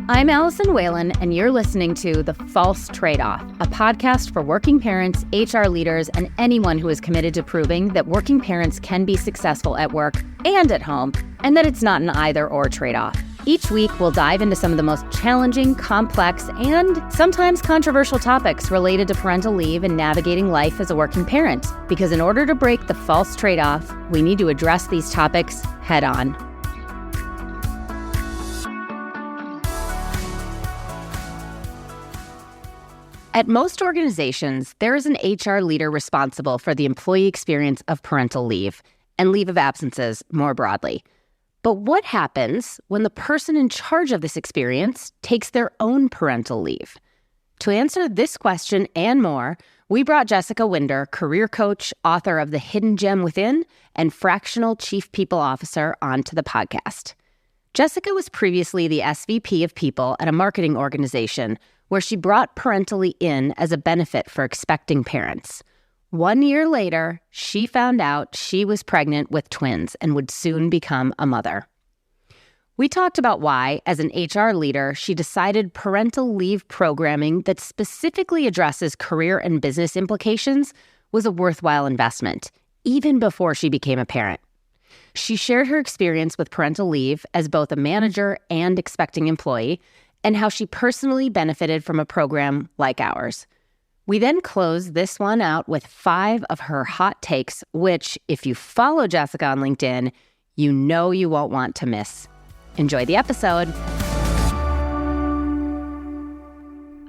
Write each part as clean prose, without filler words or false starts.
I'm Allison Whalen, and you're listening to The False Trade-Off, a podcast for working parents, HR leaders, and anyone who is committed to proving that working parents can be successful at work and at home, and that it's not an either-or trade-off. Each week, we'll dive into some of the most challenging, complex, and sometimes controversial topics related to parental leave and navigating life as a working parent. Because in order to break the false trade-off, we need to address these topics head-on. At most organizations, there is an HR leader responsible for the employee experience of parental leave and leave of absences more broadly. But what happens when the person in charge of this experience takes their own parental leave? To answer this question and more, we brought Jessica Winder, career coach, author of The Hidden Gem Within, and fractional chief people officer, onto the podcast. Jessica was previously the SVP of people at a marketing organization where she brought parentally in as a benefit for expecting parents. 1 year later, she found out she was pregnant with twins and would soon become a mother. We talked about why, as an HR leader, she decided parental leave programming that specifically addresses career and business implications was a worthwhile investment, even before she became a parent. She shared her experience with parental leave as both a manager and expecting employee, and how she personally benefited from a program like ours. We then closed this one out with 5 of her hot takes, which, if you follow Jessica on LinkedIn, you know you won't want to miss. Enjoy the episode.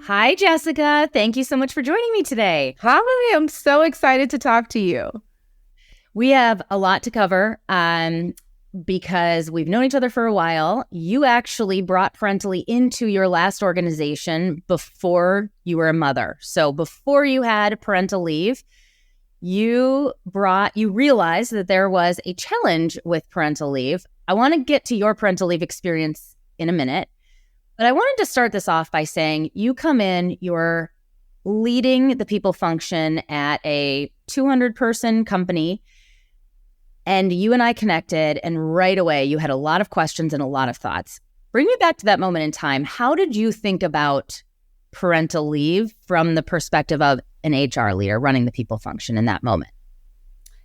Hi, Jessica. Thank you so much for joining me today. Hi, I'm so excited to talk to you. We have a lot to cover because we've known each other for a while. You actually brought parentally into your last organization before you were a mother. So before you had parental leave, you realized that there was a challenge with parental leave. I want to get to your parental leave experience in a minute, but I wanted to start this off by saying you come in, you're leading the people function at a 200-person company, and you and I connected, and right away you had a lot of questions and a lot of thoughts. Bring me back to that moment in time. How did you think about parental leave from the perspective of an HR leader running the people function in that moment?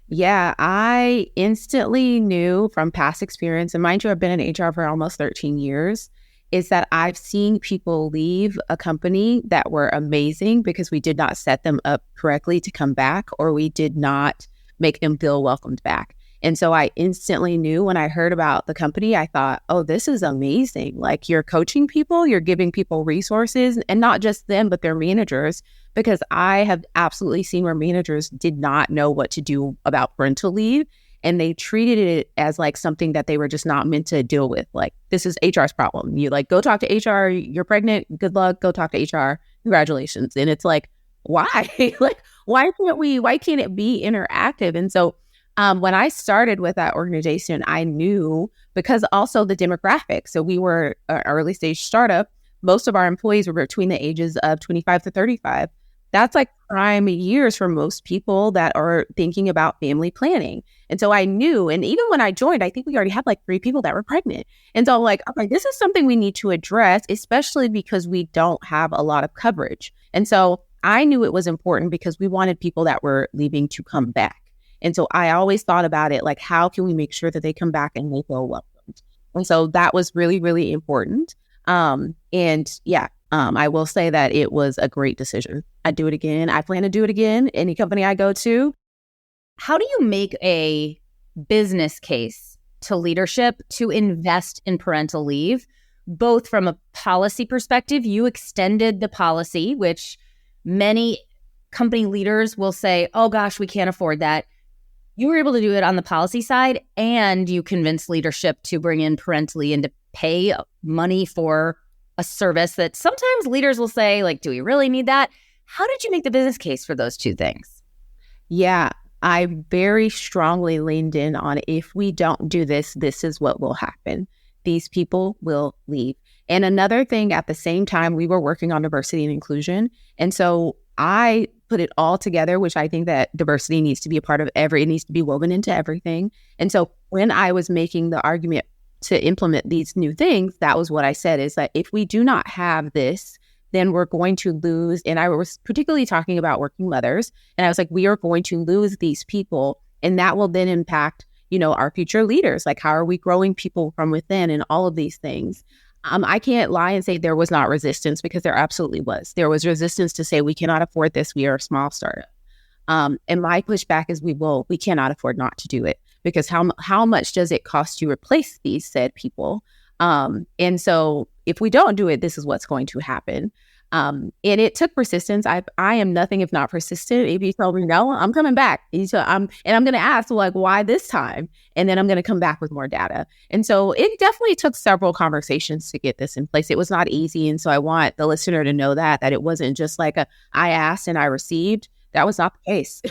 Yeah, I instantly knew from past experience, and mind you, I've been in HR for almost 13 years, is that I've seen people leave a company that were amazing because we did not set them up correctly to come back, or we did not make them feel welcomed back. And so I instantly knew when I heard about the company, I thought, oh, this is amazing. Like, you're coaching people, you're giving people resources, and not just them, but their managers, because I have absolutely seen where managers did not know what to do about parental leave. And they treated it as like something that they were just not meant to deal with. Like, this is HR's problem. You like, go talk to HR. You're pregnant. Good luck. Go talk to HR. Congratulations. And it's like, why? Like, why can't it be interactive? And so when I started with that organization, I knew, because also the demographics. So we were an early stage startup. Most of our employees were between the ages of 25 to 35. That's like prime years for most people that are thinking about family planning. And so I knew, and even when I joined, I think we already had like 3 people that were pregnant. And so I'm like, okay, this is something we need to address, especially because we don't have a lot of coverage. And so I knew it was important because we wanted people that were leaving to come back. And so I always thought about it, like, how can we make sure that they come back and they feel welcomed? And so that was really, really important. I will say that it was a great decision. I'd do it again. I plan to do it again. Any company I go to. How do you make a business case to leadership to invest in parental leave, both from a policy perspective? You extended the policy, which many company leaders will say, oh gosh, we can't afford that. You were able to do it on the policy side, and you convinced leadership to bring in parentally and to pay money for a service that sometimes leaders will say, like, do we really need that? How did you make the business case for those two things? Yeah, I very strongly leaned in on, if we don't do this, this is what will happen. These people will leave. And another thing, at the same time, we were working on diversity and inclusion. And so I put it all together, which I think that diversity needs to be a part of it needs to be woven into everything. And so when I was making the argument to implement these new things, that was what I said, is that if we do not have this, then we're going to lose. And I was particularly talking about working mothers. And I was like, we are going to lose these people. And that will then impact, our future leaders. Like, how are we growing people from within and all of these things? I can't lie and say there was not resistance, because there absolutely was. There was resistance to say, we cannot afford this. We are a small startup. And my pushback is we cannot afford not to do it, because how much does it cost to replace these said people? And so if we don't do it, this is what's going to happen. And it took persistence. I am nothing if not persistent. If you tell me no, I'm coming back. And I'm going to ask, like, why this time? And then I'm going to come back with more data. And so it definitely took several conversations to get this in place. It was not easy. And so I want the listener to know that it wasn't just like I asked and I received. That was not the case.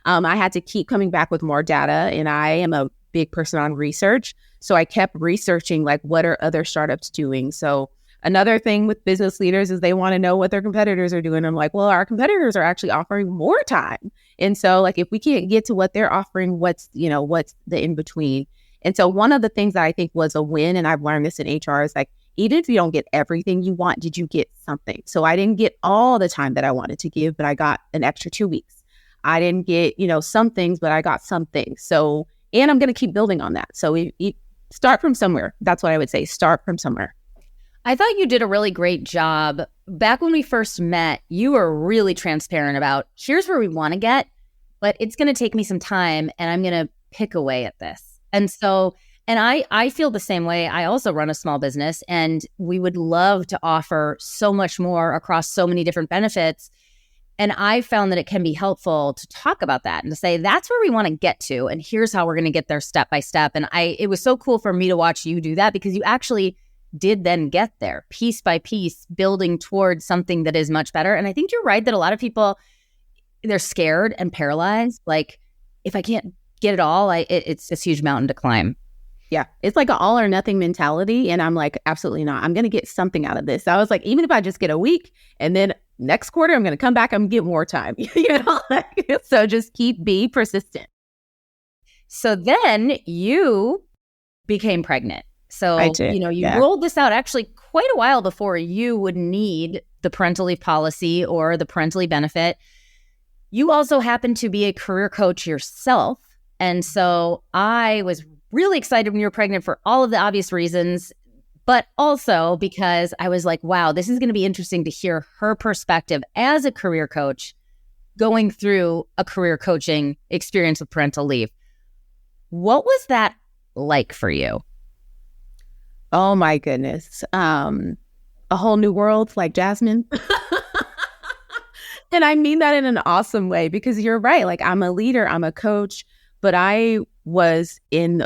I had to keep coming back with more data, and I am a big person on research. So I kept researching, like, what are other startups doing? So another thing with business leaders is they want to know what their competitors are doing. I'm like, well, our competitors are actually offering more time. And so, like, if we can't get to what they're offering, what's the in between? And so one of the things that I think was a win, and I've learned this in HR, is like, even if you don't get everything you want, did you get something? So I didn't get all the time that I wanted to give, but I got an extra 2 weeks. I didn't get, some things, but I got some things. So, and I'm going to keep building on that. So start from somewhere. That's what I would say. Start from somewhere. I thought you did a really great job. Back when we first met, you were really transparent about, here's where we want to get, but it's going to take me some time, and I'm going to pick away at this. And so, and I feel the same way. I also run a small business, and we would love to offer so much more across so many different benefits. And I found that it can be helpful to talk about that and to say, that's where we want to get to, and here's how we're going to get there step by step. And it was so cool for me to watch you do that, because you actually did then get there piece by piece, building towards something that is much better. And I think you're right that a lot of people, they're scared and paralyzed. Like, if I can't get it all, it's this huge mountain to climb. Yeah, it's like an all or nothing mentality. And I'm like, absolutely not. I'm going to get something out of this. So I was like, even if I just get a week, and then next quarter, I'm going to come back and get more time. So just be persistent. So then you became pregnant. So, I did, you rolled this out actually quite a while before you would need the parental leave policy or the parental leave benefit. You also happen to be a career coach yourself. And so I was really excited when you were pregnant for all of the obvious reasons, but also because I was like, wow, this is going to be interesting to hear her perspective as a career coach going through a career coaching experience with parental leave. What was that like for you? Oh my goodness. A whole new world, like Jasmine. And I mean that in an awesome way, because you're right. Like, I'm a leader, I'm a coach, but I was in,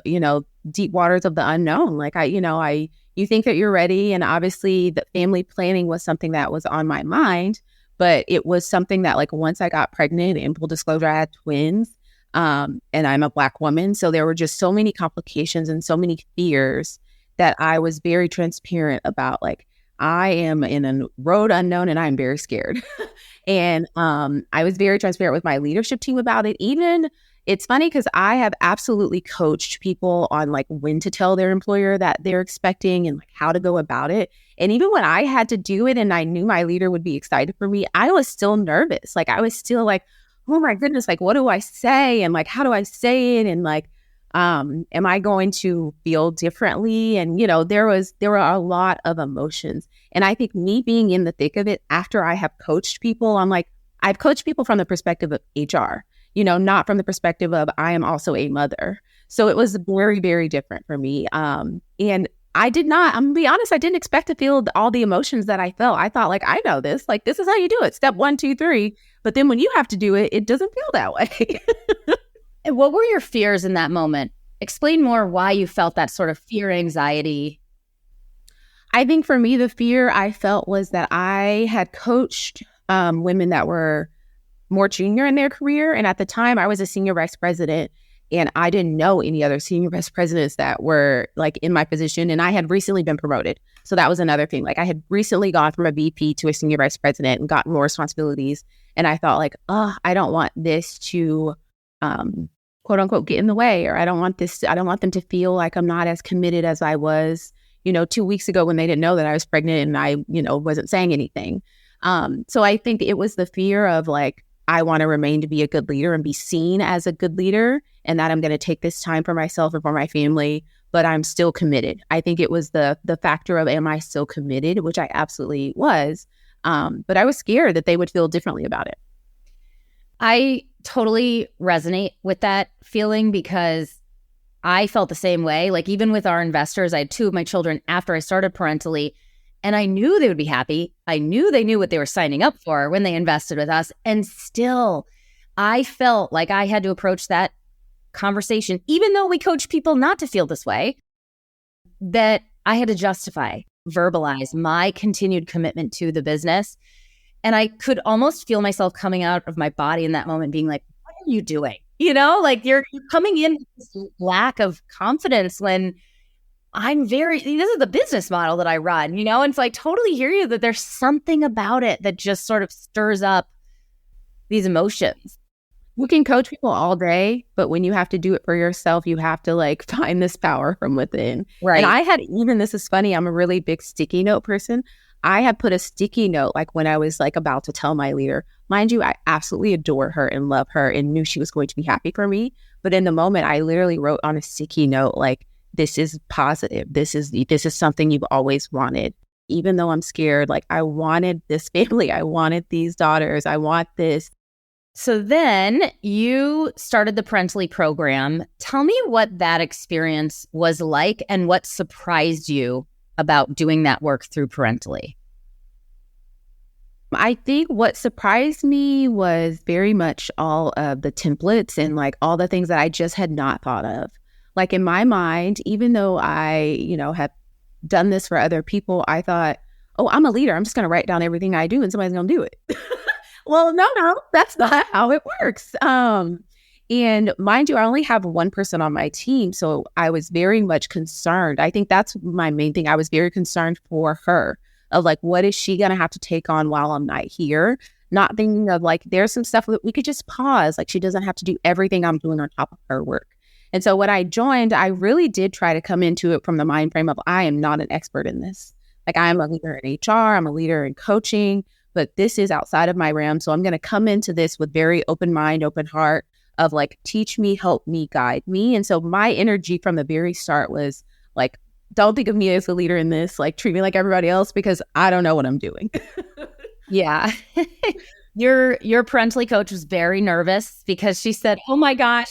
deep waters of the unknown. Like, you think that you're ready. And obviously the family planning was something that was on my mind, but it was something that, like, once I got pregnant, and full disclosure, I had twins, and I'm a Black woman. So there were just so many complications and so many fears that I was very transparent about. Like, I am in a road unknown and I'm very scared. And I was very transparent with my leadership team about it. Even, it's funny because I have absolutely coached people on, like, when to tell their employer that they're expecting and, like, how to go about it. And even when I had to do it and I knew my leader would be excited for me, I was still nervous. Like, I was still like, oh my goodness, like, what do I say? And, like, how do I say it? And, like, am I going to feel differently? And, there were a lot of emotions. And I think me being in the thick of it after I have coached people, I'm like, I've coached people from the perspective of HR, not from the perspective of I am also a mother. So it was very, very different for me. And I'm going to be honest, I didn't expect to feel all the emotions that I felt. I thought, like, I know this, like, this is how you do it. Step 1, 2, 3. But then when you have to do it, it doesn't feel that way. And what were your fears in that moment? Explain more why you felt that sort of fear, anxiety. I think for me, the fear I felt was that I had coached women that were more junior in their career. And at the time, I was a senior vice president, and I didn't know any other senior vice presidents that were, like, in my position. And I had recently been promoted. So that was another thing. Like, I had recently gone from a VP to a senior vice president and gotten more responsibilities. And I thought, like, I don't want this to quote unquote get in the way, or I don't want them to feel like I'm not as committed as I was, 2 weeks ago when they didn't know that I was pregnant and I, wasn't saying anything. So I think it was the fear of like, I want to remain to be a good leader and be seen as a good leader, and that I'm going to take this time for myself and for my family, but I'm still committed. I think it was the factor of, am I still committed, which I absolutely was. But I was scared that they would feel differently about it. I totally resonate with that feeling because I felt the same way. Like even with our investors, I had 2 of my children after I started Parentally, and I knew they would be happy. I knew they knew what they were signing up for when they invested with us. And still, I felt like I had to approach that conversation, even though we coach people not to feel this way, that I had to justify, verbalize my continued commitment to the business. And I could almost feel myself coming out of my body in that moment being like, what are you doing? Like you're coming in with this lack of confidence when this is the business model that I run, And so I totally hear you that there's something about it that just sort of stirs up these emotions. You can coach people all day, but when you have to do it for yourself, you have to like find this power from within. Right. And this is funny, I'm a really big sticky note person. I had put a sticky note like when I was like about to tell my leader. Mind you, I absolutely adore her and love her and knew she was going to be happy for me. But in the moment, I literally wrote on a sticky note, like, this is positive. This is something you've always wanted. Even though I'm scared, like I wanted this family. I wanted these daughters. I want this. So then you started the Parentally program. Tell me what that experience was like and what surprised you about doing that work through Parentally. I think what surprised me was very much all of the templates and like all the things that I just had not thought of. Like in my mind, even though I, have done this for other people, I thought, oh, I'm a leader. I'm just going to write down everything I do and somebody's going to do it. Well, no, that's not how it works. And mind you, I only have one person on my team. So I was very much concerned. I think that's my main thing. I was very concerned for her of like, what is she going to have to take on while I'm not here? Not thinking of like, there's some stuff that we could just pause. Like she doesn't have to do everything I'm doing on top of her work. And so when I joined, I really did try to come into it from the mind frame of, I am not an expert in this. Like I am a leader in HR, I'm a leader in coaching, but this is outside of my realm. So I'm going to come into this with very open mind, open heart of like, teach me, help me, guide me. And so my energy from the very start was like, don't think of me as a leader in this, like treat me like everybody else because I don't know what I'm doing. Yeah. Your Parentally coach was very nervous because she said, oh my gosh,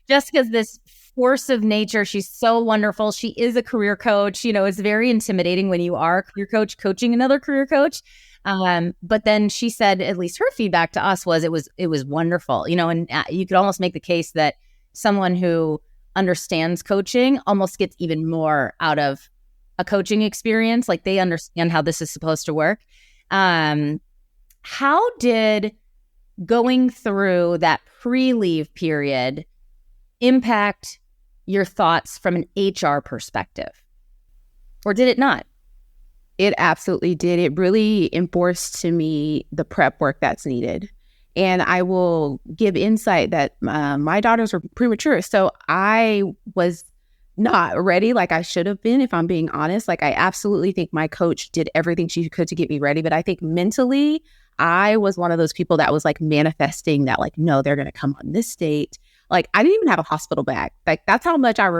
Jessica's this force of nature. She's so wonderful. She is a career coach. It's very intimidating when you are a career coach coaching another career coach. But then she said, at least her feedback to us was, it was wonderful, and you could almost make the case that someone who understands coaching almost gets even more out of a coaching experience. Like they understand how this is supposed to work. How did going through that pre-leave period impact your thoughts from an HR perspective? Or did it not? It absolutely did. It really enforced to me the prep work that's needed. And I will give insight that my daughters were premature. So I was not ready like I should have been, if I'm being honest. Like I absolutely think my coach did everything she could to get me ready. But I think mentally, I was one of those people that was like manifesting that like, no, they're going to come on this date. Like I didn't even have a hospital bag. Like that's how much I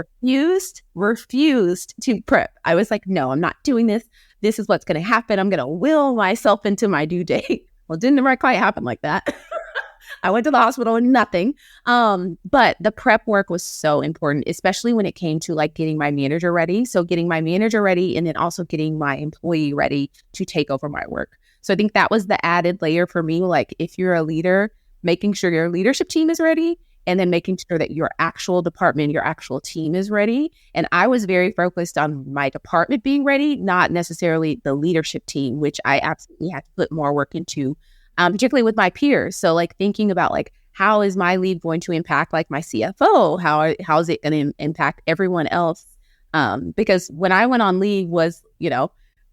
refused to prep. I was like, no, I'm not doing this. This is what's going to happen. I'm going to will myself into my due date. Well, didn't quite happen like that. I went to the hospital and nothing. But the prep work was so important, especially when it came to like getting my manager ready. So getting my manager ready and then also getting my employee ready to take over my work. So I think that was the added layer for me. Like if you're a leader, making sure your leadership team is ready and then making sure that your actual department, your actual team is ready. And I was very focused on my department being ready, not necessarily the leadership team, which I absolutely had to put more work into, particularly with my peers. So like thinking about like, how is my leave going to impact like my CFO? How is it going to impact everyone else? Because when I went on leave was,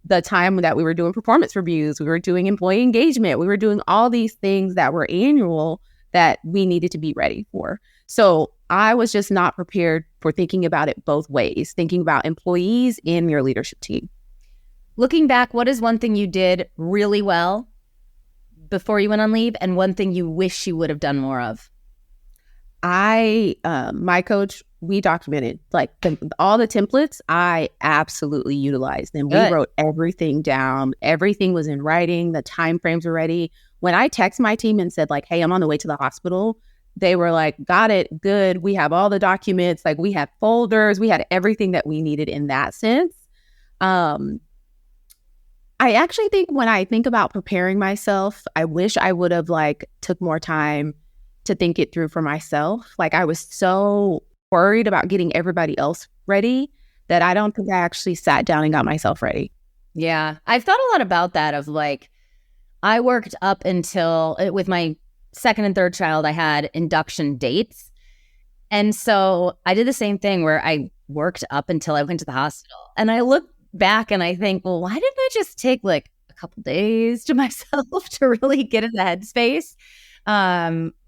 the time that we were doing performance reviews, we were doing employee engagement, we were doing all these things that were annual that we needed to be ready for. So I was just not prepared for thinking about it both ways, thinking about employees and your leadership team. Looking back, what is one thing you did really well before you went on leave and one thing you wish you would have done more of? My coach, we documented like all the templates. I absolutely utilized them. Good. We wrote everything down. Everything was in writing. The time frames were ready. When I text my team and said like, hey, I'm on the way to the hospital, they were like, got it. Good. We have all the documents. Like we had folders. We had everything that we needed in that sense. I actually think when I think about preparing myself, I wish I would have like took more time to think it through for myself. Like I was so worried about getting everybody else ready that I don't think I actually sat down and got myself ready. Yeah. I've thought a lot about that of like, I worked up until with my second and third child, I had induction dates. And so I did the same thing where I worked up until I went to the hospital. And I look back and I think, well, why didn't I just take like a couple days to myself to really get in the headspace?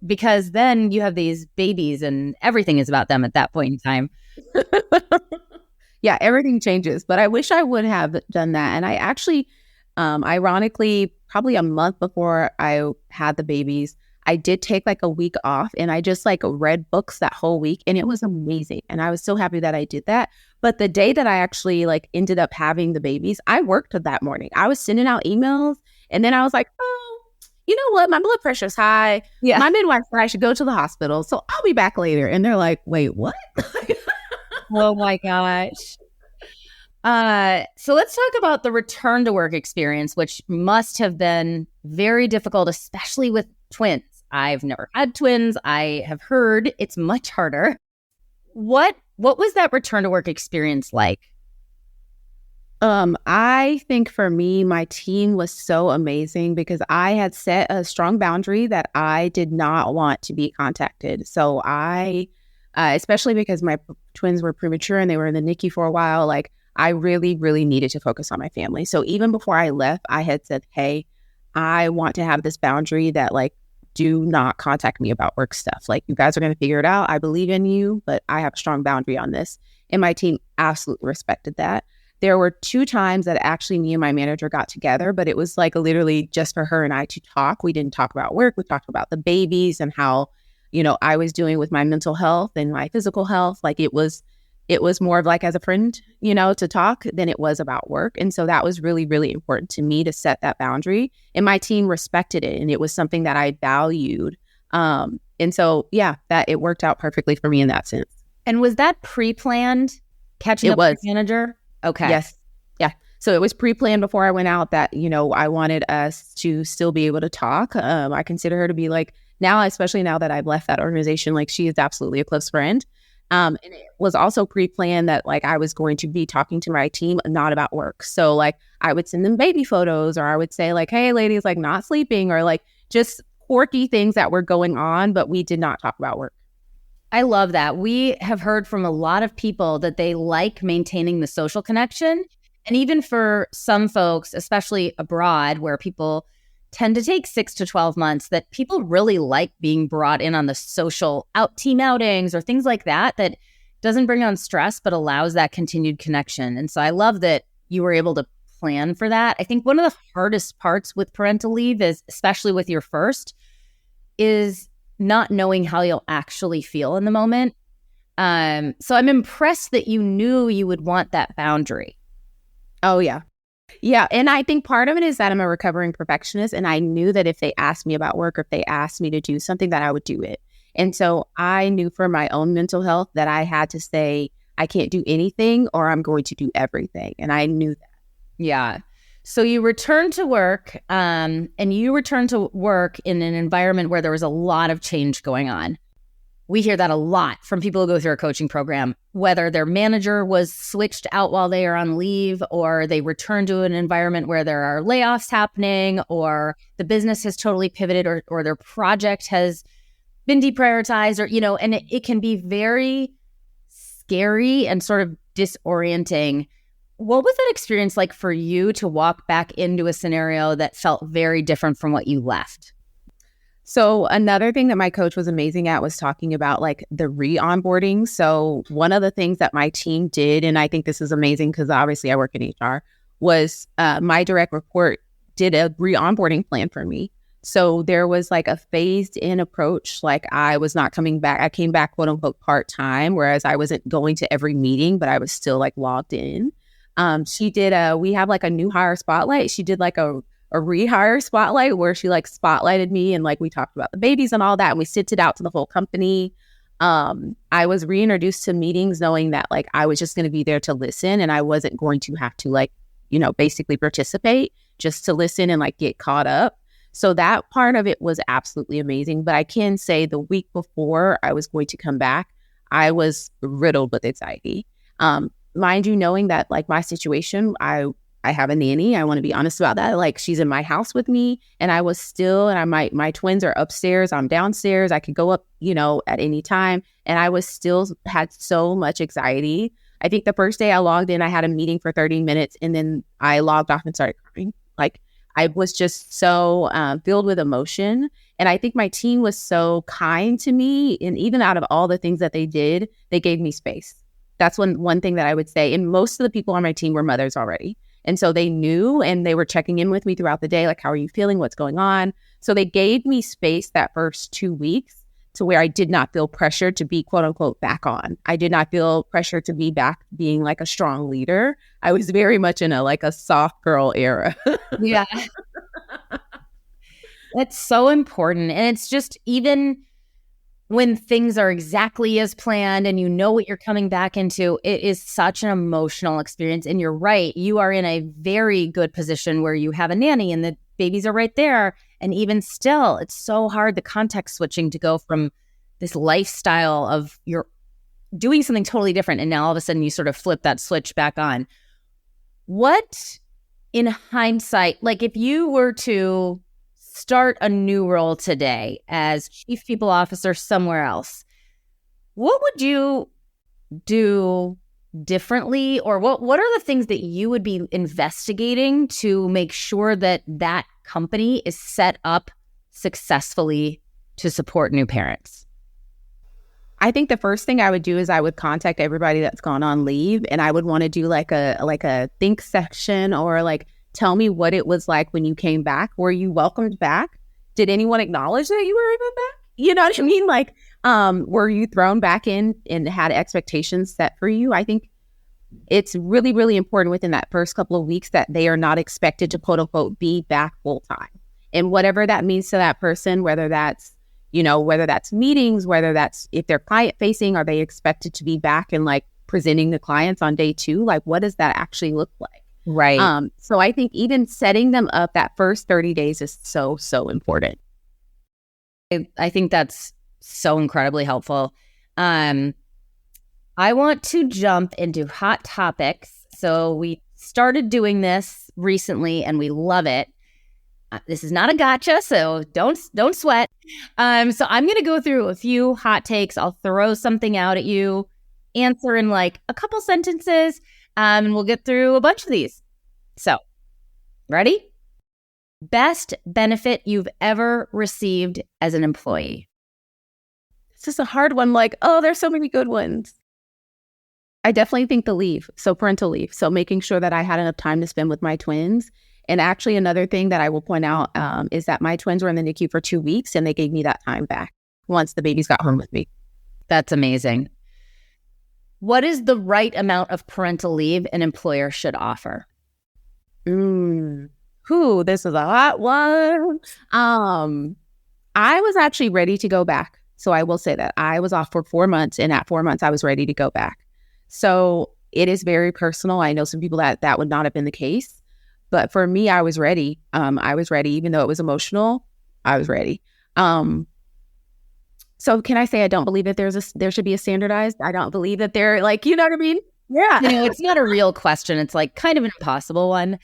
Because then you have these babies and everything is about them at that point in time. Yeah, everything changes. But I wish I would have done that. And I actually, ironically, probably a month before I had the babies, I did take like a week off and I just like read books that whole week and it was amazing. And I was so happy that I did that. But the day that I actually like ended up having the babies, I worked that morning. I was sending out emails and then I was like, oh, you know what? My blood pressure's high. Yeah. My midwife said I should go to the hospital. So I'll be back later. And they're like, wait, what? Oh my gosh. So let's talk about the return to work experience, which must have been very difficult, especially with twins. I've never had twins. I have heard it's much harder. What was that return to work experience like? I think for me, my team was so amazing because I had set a strong boundary that I did not want to be contacted. So I, especially because my twins were premature and they were in the NICU for a while, like I really, really needed to focus on my family. So even before I left, I had said, hey, I want to have this boundary that like, do not contact me about work stuff. Like you guys are going to figure it out. I believe in you, but I have a strong boundary on this. And my team absolutely respected that. There were 2 times that actually me and my manager got together, but it was like literally just for her and I to talk. We didn't talk about work. We talked about the babies and how, you know, I was doing with my mental health and my physical health. Like it was more of like as a friend, you know, to talk than it was about work. And so that was really, really important to me to set that boundary. And my team respected it. And it was something that I valued. And so, yeah, that it worked out perfectly for me in that sense. And was that pre-planned catching up with your manager? Okay. Yes. Yeah. So it was pre-planned before I went out that, you know, I wanted us to still be able to talk. I consider her to be like now, especially now that I've left that organization, like she is absolutely a close friend. And it was also pre-planned that like I was going to be talking to my team, not about work. So like I would send them baby photos or I would say like, hey, ladies, like not sleeping or like just quirky things that were going on, but we did not talk about work. I love that. We have heard from a lot of people that they like maintaining the social connection. And even for some folks, especially abroad, where people tend to take 6 to 12 months, that people really like being brought in on the social team outings or things like that, that doesn't bring on stress, but allows that continued connection. And so I love that you were able to plan for that. I think one of the hardest parts with parental leave is, especially with your first, is not knowing how you'll actually feel in the moment. So I'm impressed that you knew you would want that boundary. Oh, yeah. Yeah. And I think part of it is that I'm a recovering perfectionist. And I knew that if they asked me about work or if they asked me to do something, that I would do it. And so I knew for my own mental health that I had to say, I can't do anything or I'm going to do everything. And I knew that. Yeah. So you returned to work and you returned to work in an environment where there was a lot of change going on. We hear that a lot from people who go through our coaching program, whether their manager was switched out while they are on leave or they return to an environment where there are layoffs happening or the business has totally pivoted or their project has been deprioritized or, you know, and it can be very scary and sort of disorienting. What was that experience like for you to walk back into a scenario that felt very different from what you left? So another thing that my coach was amazing at was talking about like the re-onboarding. So one of the things that my team did, and I think this is amazing because obviously I work in HR, was my direct report did a re-onboarding plan for me. So there was like a phased in approach. Like I was not coming back. I came back, quote unquote, part-time, whereas I wasn't going to every meeting, but I was still like logged in. We have like a new hire spotlight. She did like a rehire spotlight where she like spotlighted me and like we talked about the babies and all that. And we sent it out to the whole company. I was reintroduced to meetings knowing that like I was just going to be there to listen and I wasn't going to have to like, basically participate, just to listen and like get caught up. So that part of it was absolutely amazing. But I can say the week before I was going to come back, I was riddled with anxiety. Mind you, knowing that like my situation, I have a nanny. I want to be honest about that. Like she's in my house with me and I was still, and my twins are upstairs. I'm downstairs. I could go up, at any time. And I was still had so much anxiety. I think the first day I logged in, I had a meeting for 30 minutes and then I logged off and started crying. Like I was just so filled with emotion. And I think my team was so kind to me. And even out of all the things that they did, they gave me space. That's one thing that I would say. And most of the people on my team were mothers already. And so they knew and they were checking in with me throughout the day. Like, how are you feeling? What's going on? So they gave me space that first 2 weeks to where I did not feel pressured to be, quote unquote, back on. I did not feel pressure to be back being like a strong leader. I was very much in a soft girl era. Yeah. That's so important. And it's just even when things are exactly as planned and you know what you're coming back into, it is such an emotional experience. And you're right. You are in a very good position where you have a nanny and the babies are right there. And even still, it's so hard, the context switching to go from this lifestyle of you're doing something totally different. And now all of a sudden you sort of flip that switch back on. What, in hindsight, like if you were to start a new role today as chief people officer somewhere else, what would you do differently? Or what are the things that you would be investigating to make sure that that company is set up successfully to support new parents? I think the first thing I would do is I would contact everybody that's gone on leave and I would want to do like a think section or like, tell me what it was like when you came back. Were you welcomed back? Did anyone acknowledge that you were even back? You know what I mean? Like, were you thrown back in and had expectations set for you? I think it's really, really important within that first couple of weeks that they are not expected to, quote unquote, be back full time. And whatever that means to that person, whether that's meetings, whether that's if they're client facing, are they expected to be back and like presenting the clients on day 2? Like, what does that actually look like? Right. So I think even setting them up that first 30 days is so, so important. I think that's so incredibly helpful. I want to jump into hot topics. So we started doing this recently and we love it. This is not a gotcha, so don't sweat. So I'm going to go through a few hot takes. I'll throw something out at you, answer in like a couple sentences. And we'll get through a bunch of these. So, ready? Best benefit you've ever received as an employee? It's just a hard one. Like, oh, there's so many good ones. I definitely think the leave. So parental leave. So making sure that I had enough time to spend with my twins. And actually another thing that I will point out is that my twins were in the NICU for 2 weeks and they gave me that time back once the babies got home with me. That's amazing. What is the right amount of parental leave an employer should offer? This is a hot one. I was actually ready to go back. So I will say that I was off for 4 months and at 4 months I was ready to go back. So it is very personal. I know some people that would not have been the case, but for me, I was ready. I was ready, even though it was emotional. I was ready. So can I say I don't believe that there should be a standardized? I don't believe that they're like, you know what I mean? Yeah. It's not a real question. It's like kind of an impossible one.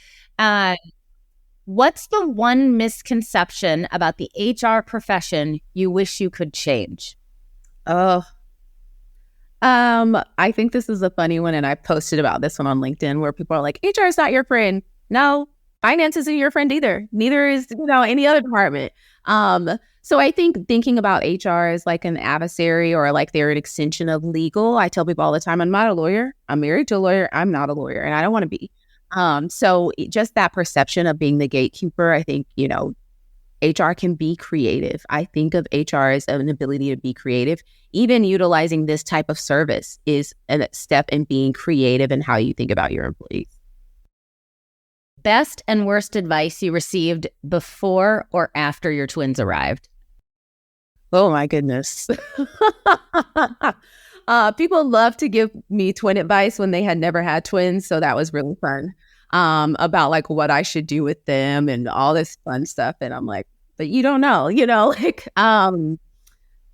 What's the one misconception about the HR profession you wish you could change? I think this is a funny one, and I posted about this one on LinkedIn where people are like, HR is not your friend. No, finance isn't your friend either. Neither is, any other department. So I think thinking about HR as like an adversary or like they're an extension of legal. I tell people all the time, I'm not a lawyer. I'm married to a lawyer. I'm not a lawyer and I don't want to be. Just that perception of being the gatekeeper, I think, HR can be creative. I think of HR as an ability to be creative. Even utilizing this type of service is a step in being creative in how you think about your employees. Best and worst advice you received before or after your twins arrived? Oh my goodness. People love to give me twin advice when they had never had twins. So that was really fun. About like what I should do with them and all this fun stuff. And I'm like, but you don't know,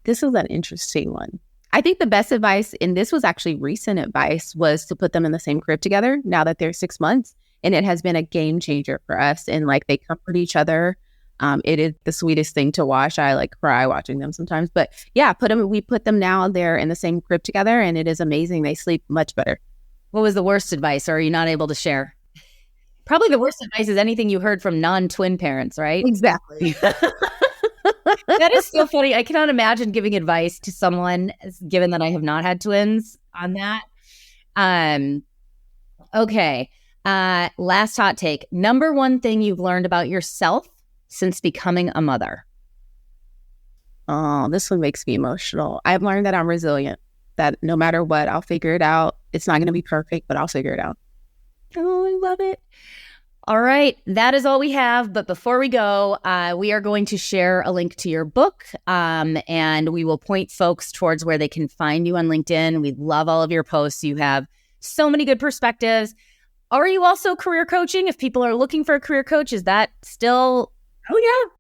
this was an interesting one. I think the best advice, and this was actually recent advice, was to put them in the same crib together now that they're 6 months. And it has been a game changer for us. And like they comfort each other. It is the sweetest thing to watch. I like cry watching them sometimes. But yeah, we put them now, they're in the same crib together and it is amazing. They sleep much better. What was the worst advice, or are you not able to share? Probably the worst advice is anything you heard from non-twin parents, right? Exactly. That is so funny. I cannot imagine giving advice to someone, given that I have not had twins, on that. Okay. Last hot take. Number one thing you've learned about yourself since becoming a mother? Oh, this one makes me emotional. I've learned that I'm resilient, that no matter what, I'll figure it out. It's not going to be perfect, but I'll figure it out. Oh, I love it. All right. That is all we have. But before we go, we are going to share a link to your book, and we will point folks towards where they can find you on LinkedIn. We love all of your posts. You have so many good perspectives. Are you also career coaching? If people are looking for a career coach, is that still... Oh, yeah.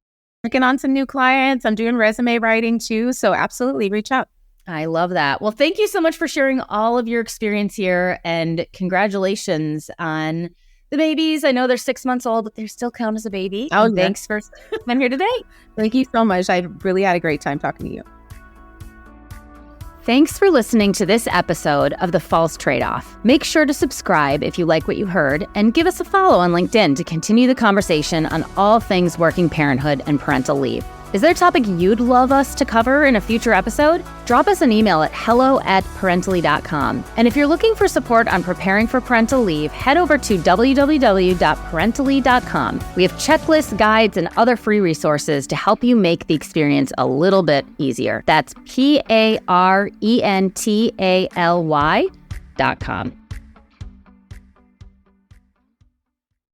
Working on some new clients. I'm doing resume writing too. So absolutely reach out. I love that. Well, thank you so much for sharing all of your experience here, and congratulations on the babies. I know they're 6 months old, but they still count as a baby. Oh, yeah. Thanks for being here today. Thank you so much. I really had a great time talking to you. Thanks for listening to this episode of The False Trade-Off. Make sure to subscribe if you like what you heard, and give us a follow on LinkedIn to continue the conversation on all things working parenthood and parental leave. Is there a topic you'd love us to cover in a future episode? Drop us an email at hello@parentally.com. And if you're looking for support on preparing for parental leave, head over to www.parentally.com. We have checklists, guides, and other free resources to help you make the experience a little bit easier. That's PARENTALY.com.